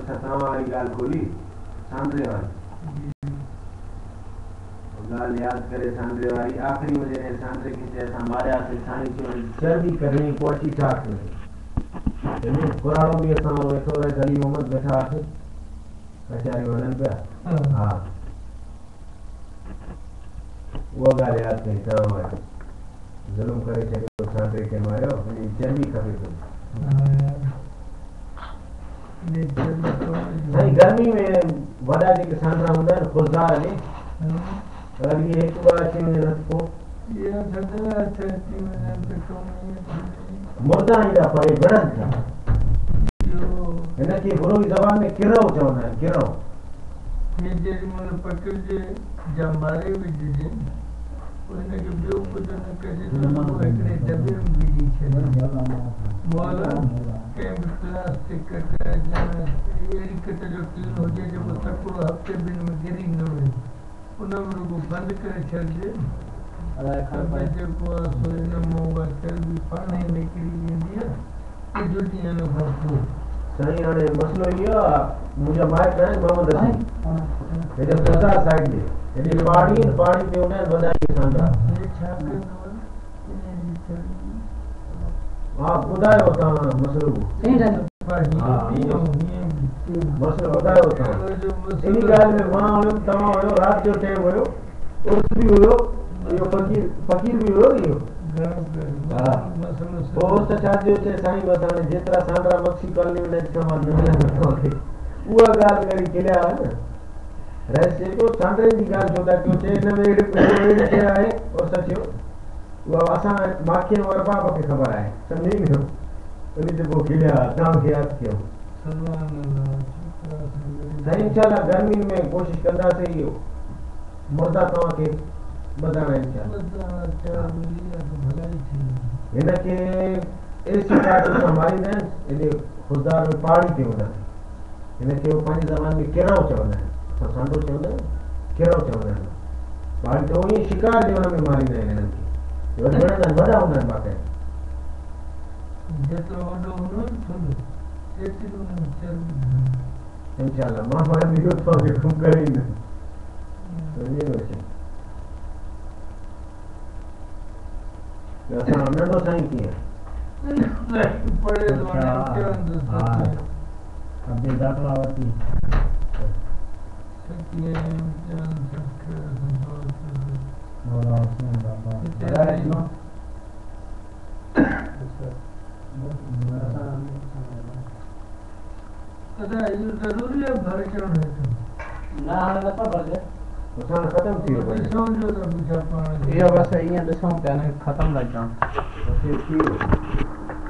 सतावा वाली गाल खोली सांद्रे वाली गाल याद करे सांद्रे वाली आखिरी में जने सांद्रे के जैसा मारे से साईं जो चर्बी करनी कोची चाक नहीं जने पुराणों भी असां वेठो रहे गली मोहम्मद बैठा है कचारी वणन पे हां वो गाल याद कई तवा जुल्म करे छो सांद्रे के मारियो चर्बी खपे तो नहीं गर्मी में वड़ा जे सांद्रा हुंदा खुशदार ने अगर ये एक बार अच्छी में न को ये सदा अच्छी में न तो मुर्दा इंदा पर बड़न था जो इनके गुरु की जबान में किरो चवना है किरो ये जे मन पकड़ जे जमारे भी जे उनके जो कुछ न करे तो एकड़े डब्बे में भी छे मोला के प्लास्टिक कटा जाना एरी कटा जो टीन हो जे जो तकड़ो हफ्ते दिन में गिरी न हो उनमें को बंद करे छड़ जे अलाए खबर जे को सोने मोगा चल भी पानी निकली वेंदी है ये जुटियां न भरपूर सही हाणे मसलो इहो मुझे माइक है मोहम्मद हसन ये जो सदा साइड में ये पानी पे उन्हें वधाई सांदा ये छा के हां बुधायो ता मसलो सही है हां मसलो बुधायो ता इन गाल में मां हुयो तमा हुयो रात जो टाइम हुयो उर्स भी हुयो यो फकीर भी हुयो यो हां मसलो वो तो चाहते थे साईं बताने जेतरा सांद्रा मक्सी कॉलोनी में समान नहीं होते वो गाल करी केला है ना रहस्य को सांद्रे की गाल जोदा क्यों थे न में के आए और सचो वो आसान माखी और बाबा के खबर है समझी नहीं हो अभी तो वो केला नाम के याद क्यों नहीं इंशाल्लाह गर्मी में कोशिश करना चाहिए मुर्दा तवा के बताना इंशाल्लाह इनके ऐसी बात हमारी ने इने खुदार में पानी के होना इनके वो पानी जमान में केराव चवना है तो सांडो चवना केराव चवना है पानी तो ये शिकार जो में मारी ने इनके जो बड़ा होना बात है जेतो वडो होनो थोड़ो एती तो इंशाल्लाह मां मां वीडियो तो हुकुम करेंगे तो ये होचे ऐसा हमने तो सही किया पड़े अभी दाखलावती सत्य जान सत्य संतोष मोला उसने बाबा है ना अदा ये जरूरी है भर क्यों है ना हां न पर भर दे असां खत्म थी वियो समझो तो बुझा पाण ये बस इया ॾिसो पिया न खत्म लॻा बस ये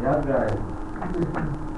याद रहे